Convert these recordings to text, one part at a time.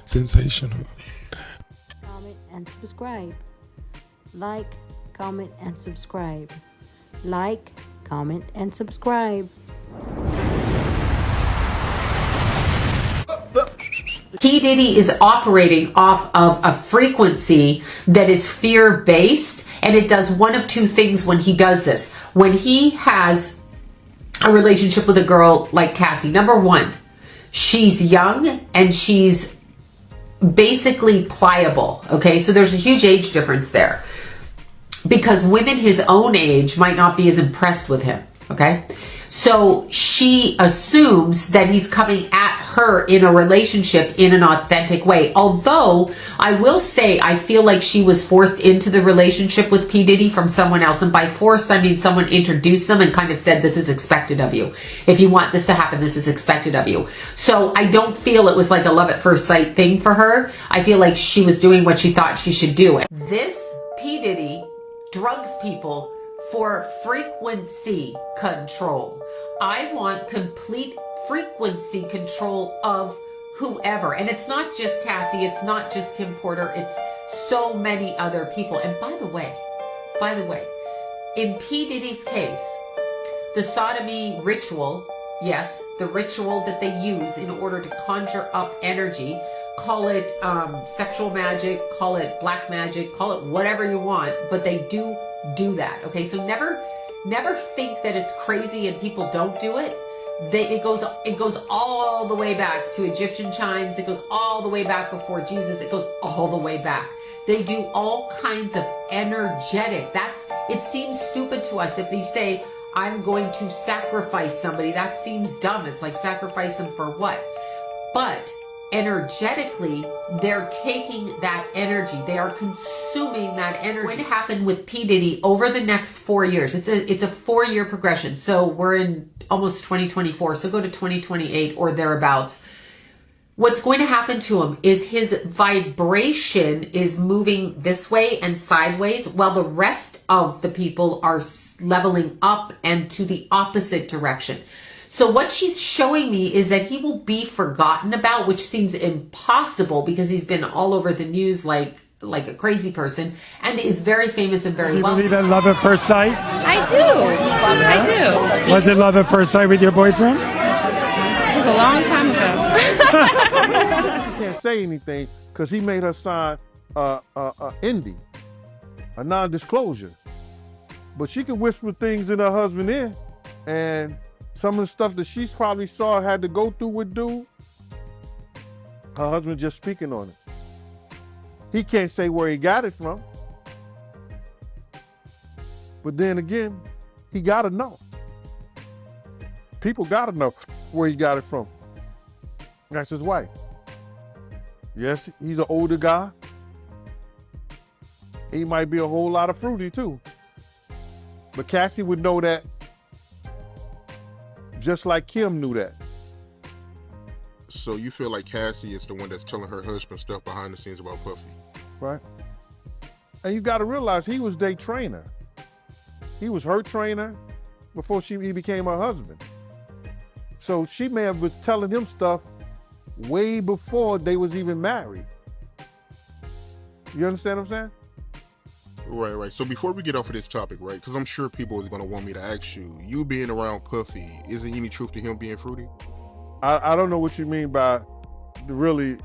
Sensational. Comment and subscribe. Like, comment, and subscribe. Like, comment, and subscribe. P. Diddy is operating off of a frequency that is fear-based, and it does one of two things when he does this. When he has a relationship with a girl like Cassie, number one, she's young and she's basically pliable, okay? So there's a huge age difference there because women his own age might not be as impressed with him, okay? So she assumes that he's coming at her in a relationship in an authentic way. Although I will say I feel like she was forced into the relationship with P. Diddy from someone else. And by forced, I mean someone introduced them and kind of said, this is expected of you. If you want this to happen, this is expected of you. So I don't feel it was like a love at first sight thing for her. I feel like she was doing what she thought she should do. This P. Diddy drugs people for frequency control. I want complete frequency control of whoever. And it's not just Cassie, it's not just Kim Porter, it's so many other people. And by the way, in P. Diddy's case, the sodomy ritual, yes, the ritual that they use in order to conjure up energy, call it sexual magic, call it black magic, call it whatever you want, but they do that, okay? So never think that it's crazy and people don't do it. It goes all the way back to Egyptian chimes. It goes all the way back before Jesus. It goes all the way back. They do all kinds of energetic. It seems stupid to us if you say, I'm going to sacrifice somebody. That seems dumb. It's like sacrifice them for what? But energetically, they're taking that energy. They are consuming that energy. What's going to happen with P. Diddy over the next 4 years? It's a 4-year progression. So we're in almost 2024. So go to 2028 or thereabouts. What's going to happen to him is his vibration is moving this way and sideways while the rest of the people are leveling up and to the opposite direction. So what she's showing me is that he will be forgotten about, which seems impossible because he's been all over the news like a crazy person and is very famous and very well. Do you believe in love at first sight? I do. Was it love at first sight with your boyfriend? It was a long time ago. She can't say anything because he made her sign a NDA, a non-disclosure. But she can whisper things in her husband's ear, and some of the stuff that she's probably saw had to go through with dude, her husband just speaking on it. He can't say where he got it from. But then again, he gotta know. People gotta know where he got it from. That's his wife. Yes, he's an older guy. He might be a whole lot of fruity too. But Cassie would know that just like Kim knew that. So you feel like Cassie is the one that's telling her husband stuff behind the scenes about Puffy? Right. And you got to realize he was their trainer. He was her trainer before he became her husband. So she may have was telling him stuff way before they was even married. You understand what I'm saying? Right. So before we get off of this topic, right, because I'm sure people is going to want me to ask you being around Puffy, is there any truth to him being fruity? I don't know what you mean by really,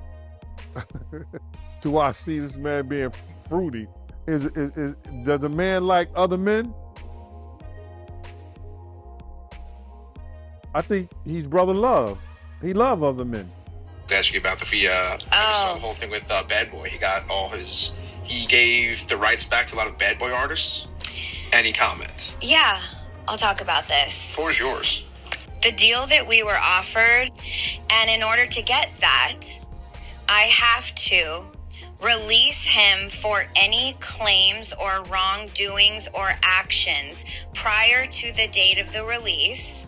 do I see this man being fruity? Does a man like other men? I think he's brother love. He love other men. To ask you about I just saw the whole thing with Bad Boy. He gave the rights back to a lot of Bad Boy artists. Any comment? Yeah, I'll talk about this. The floor is yours. The deal that we were offered, and in order to get that, I have to release him for any claims or wrongdoings or actions prior to the date of the release.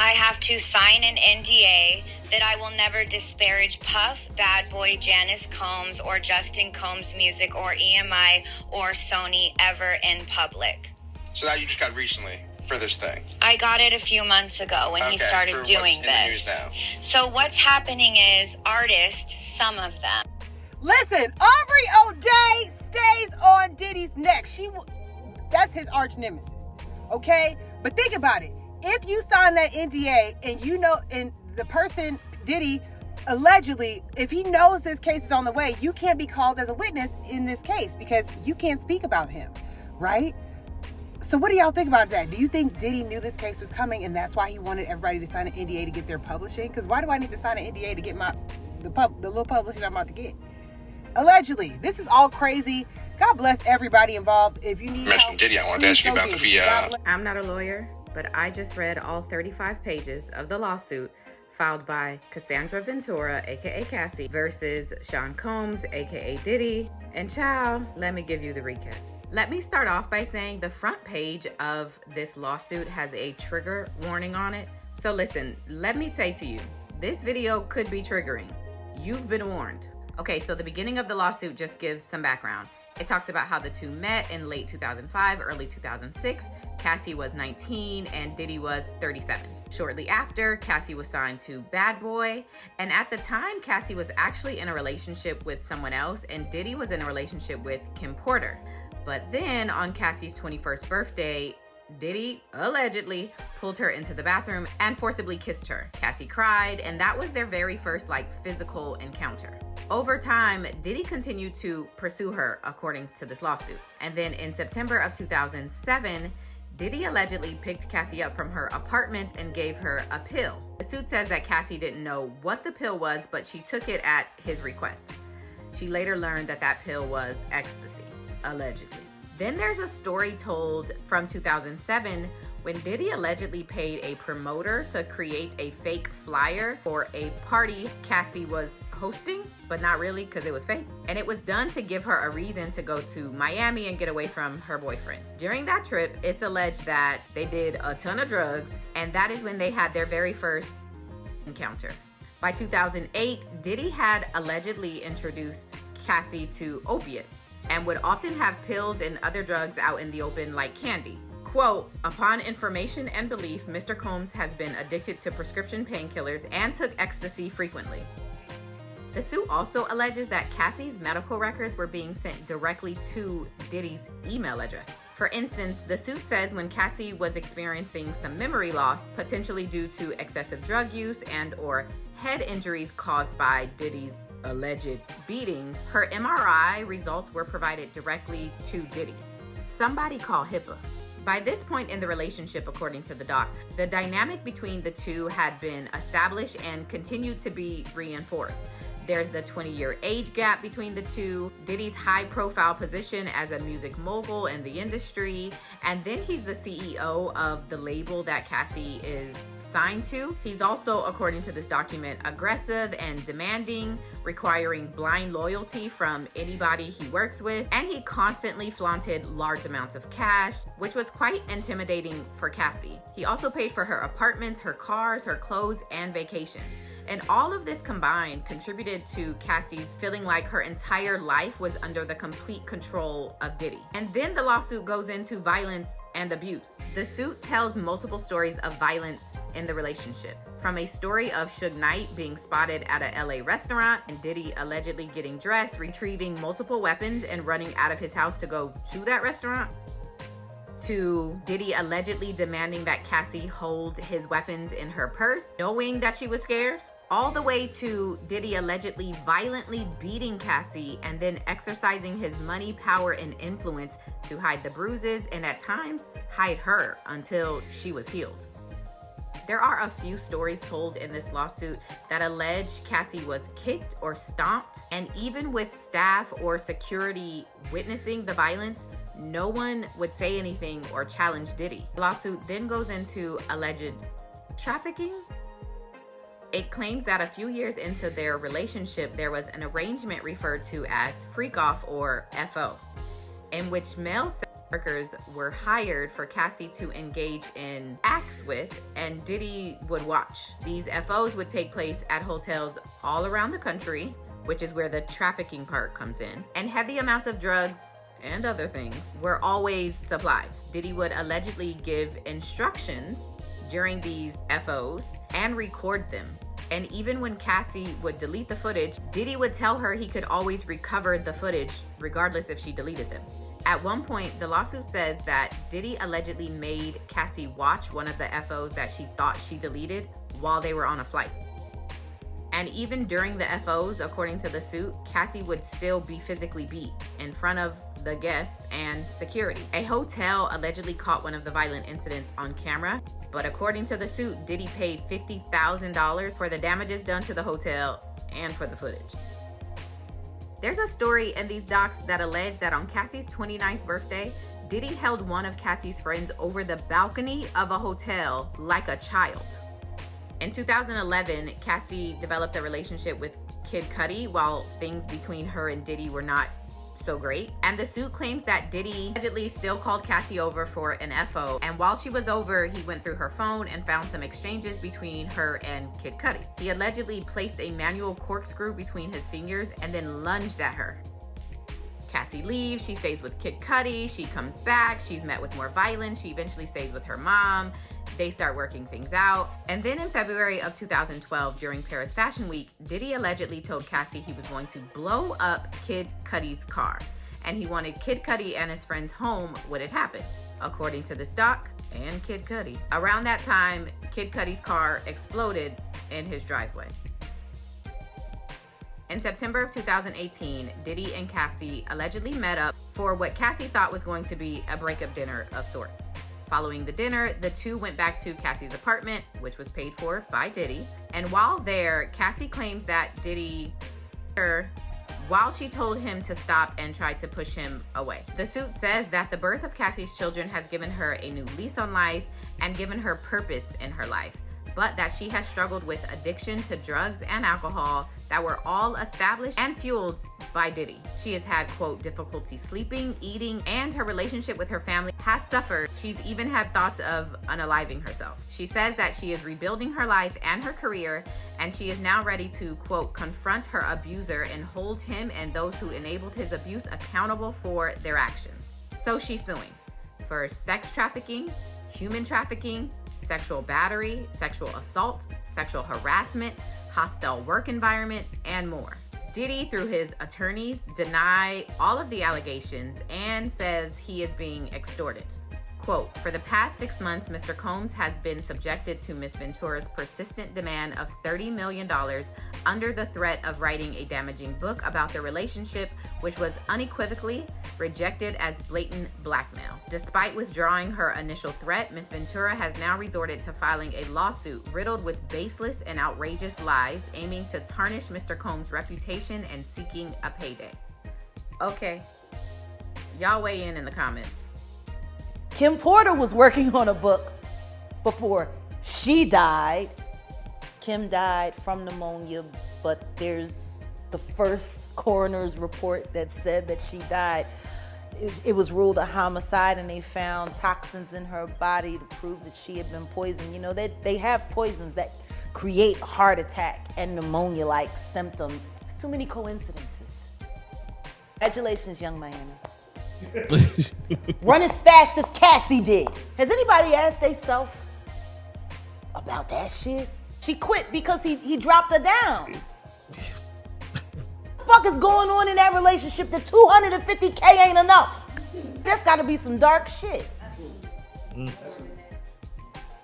I have to sign an NDA that I will never disparage Puff, Bad Boy, Janice Combs, or Justin Combs' music, or EMI, or Sony ever in public. So that you just got recently? for this thing? I got it a few months ago when he started for doing what's in the news this. now. So what's happening is artists, some of them, Listen, Aubrey O'Day stays on Diddy's neck. That's his arch nemesis, okay? But think about it. If you sign that NDA and you know, and the person, Diddy, allegedly, if he knows this case is on the way, you can't be called as a witness in this case because you can't speak about him, right? So what do y'all think about that? Do you think Diddy knew this case was coming and that's why he wanted everybody to sign an NDA to get their publishing? Because why do I need to sign an NDA to get the little publishing I'm about to get? Allegedly. This is all crazy. God bless everybody involved. If you need You mentioned help, Diddy. I wanted to please ask you go about get the it. God bless- I'm not a lawyer, but I just read all 35 pages of the lawsuit filed by Cassandra Ventura, aka Cassie, versus Sean Combs, aka Diddy. And child, let me give you the recap. Let me start off by saying the front page of this lawsuit has a trigger warning on it. So listen, let me say to you, this video could be triggering. You've been warned. Okay, so the beginning of the lawsuit just gives some background. It talks about how the two met in late 2005, early 2006. Cassie was 19 and Diddy was 37. Shortly after, Cassie was signed to Bad Boy. And at the time, Cassie was actually in a relationship with someone else and Diddy was in a relationship with Kim Porter. But then on Cassie's 21st birthday, Diddy allegedly pulled her into the bathroom and forcibly kissed her. Cassie cried, and that was their very first physical encounter. Over time, Diddy continued to pursue her according to this lawsuit. And then in September of 2007, Diddy allegedly picked Cassie up from her apartment and gave her a pill. The suit says that Cassie didn't know what the pill was, but she took it at his request. She later learned that that pill was ecstasy, allegedly. Then there's a story told from 2007 when Diddy allegedly paid a promoter to create a fake flyer for a party Cassie was hosting, but not really because it was fake. And it was done to give her a reason to go to Miami and get away from her boyfriend. During that trip, it's alleged that they did a ton of drugs, and that is when they had their very first encounter. By 2008, Diddy had allegedly introduced Cassie to opiates and would often have pills and other drugs out in the open like candy. Quote, upon information and belief, Mr. Combs has been addicted to prescription painkillers and took ecstasy frequently. The suit also alleges that Cassie's medical records were being sent directly to Diddy's email address. For instance, the suit says when Cassie was experiencing some memory loss, potentially due to excessive drug use and/or head injuries caused by Diddy's alleged beatings, her MRI results were provided directly to Diddy. Somebody call HIPAA. By this point in the relationship, according to the doc, the dynamic between the two had been established and continued to be reinforced. There's the 20-year age gap between the two, Diddy's high-profile position as a music mogul in the industry, and then he's the CEO of the label that Cassie is signed to. He's also, according to this document, aggressive and demanding, requiring blind loyalty from anybody he works with, and he constantly flaunted large amounts of cash, which was quite intimidating for Cassie. He also paid for her apartments, her cars, her clothes, and vacations. And all of this combined contributed to Cassie's feeling like her entire life was under the complete control of Diddy. And then the lawsuit goes into violence and abuse. The suit tells multiple stories of violence in the relationship. From a story of Suge Knight being spotted at a LA restaurant and Diddy allegedly getting dressed, retrieving multiple weapons and running out of his house to go to that restaurant, to Diddy allegedly demanding that Cassie hold his weapons in her purse, knowing that she was scared, all the way to Diddy allegedly violently beating Cassie and then exercising his money, power, and influence to hide the bruises and at times hide her until she was healed. There are a few stories told in this lawsuit that allege Cassie was kicked or stomped, and even with staff or security witnessing the violence, no one would say anything or challenge Diddy. The lawsuit then goes into alleged trafficking. It claims that a few years into their relationship, there was an arrangement referred to as freak off or FO, in which male sex workers were hired for Cassie to engage in acts with, and Diddy would watch. These FOs would take place at hotels all around the country, which is where the trafficking part comes in, and heavy amounts of drugs and other things were always supplied. Diddy would allegedly give instructions during these FOs and record them. And even when Cassie would delete the footage, Diddy would tell her he could always recover the footage regardless if she deleted them. At one point, the lawsuit says that Diddy allegedly made Cassie watch one of the FOs that she thought she deleted while they were on a flight. And even during the FOs, according to the suit, Cassie would still be physically beat in front of the guests and security. A hotel allegedly caught one of the violent incidents on camera, but according to the suit, Diddy paid $50,000 for the damages done to the hotel and for the footage. There's a story in these docs that allege that on Cassie's 29th birthday, Diddy held one of Cassie's friends over the balcony of a hotel like a child. In 2011, Cassie developed a relationship with Kid Cudi while things between her and Diddy were not so great. And the suit claims that Diddy allegedly still called Cassie over for an FO. And while she was over, he went through her phone and found some exchanges between her and Kid Cudi. He allegedly placed a manual corkscrew between his fingers and then lunged at her. Cassie leaves, she stays with Kid Cudi, she comes back, she's met with more violence, she eventually stays with her mom. They start working things out. And then in February of 2012, during Paris Fashion Week, Diddy allegedly told Cassie he was going to blow up Kid Cudi's car. And he wanted Kid Cudi and his friends home when it happened, according to this doc and Kid Cudi. Around that time, Kid Cudi's car exploded in his driveway. In September of 2018, Diddy and Cassie allegedly met up for what Cassie thought was going to be a breakup dinner of sorts. Following the dinner, the two went back to Cassie's apartment, which was paid for by Diddy. And while there, Cassie claims that Diddy her while she told him to stop and tried to push him away. The suit says that the birth of Cassie's children has given her a new lease on life and given her purpose in her life, but that she has struggled with addiction to drugs and alcohol that were all established and fueled by Diddy. She has had, quote, difficulty sleeping, eating, and her relationship with her family has suffered. She's even had thoughts of unaliving herself. She says that she is rebuilding her life and her career, and she is now ready to, quote, confront her abuser and hold him and those who enabled his abuse accountable for their actions. So she's suing for sex trafficking, human trafficking, sexual battery, sexual assault, sexual harassment, hostile work environment, and more. Diddy, through his attorneys, deny all of the allegations and says he is being extorted. Quote, for the past 6 months, Mr. Combs has been subjected to Ms. Ventura's persistent demand of $30 million under the threat of writing a damaging book about their relationship, which was unequivocally rejected as blatant blackmail. Despite withdrawing her initial threat, Ms. Ventura has now resorted to filing a lawsuit riddled with baseless and outrageous lies, aiming to tarnish Mr. Combs' reputation and seeking a payday. Okay, y'all weigh in the comments. Kim Porter was working on a book before she died. Kim died from pneumonia, but there's the first coroner's report that said that she died. It was ruled a homicide, and they found toxins in her body to prove that she had been poisoned. You know, they have poisons that create heart attack and pneumonia-like symptoms. There's too many coincidences. Congratulations, young Miami. Run as fast as Cassie did. Has anybody asked themselves about that shit? She quit because he dropped her down. What the fuck is going on in that relationship that $250K ain't enough? That's gotta be some dark shit.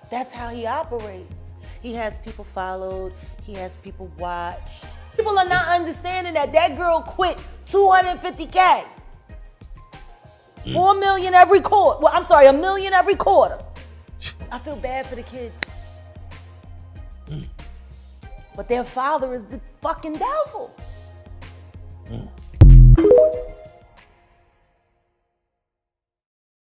That's how he operates. He has people followed, he has people watched. People are not understanding that girl quit $250K. 4 million every quarter. Well, I'm sorry, $1 million every quarter. I feel bad for the kids. But their father is the fucking devil.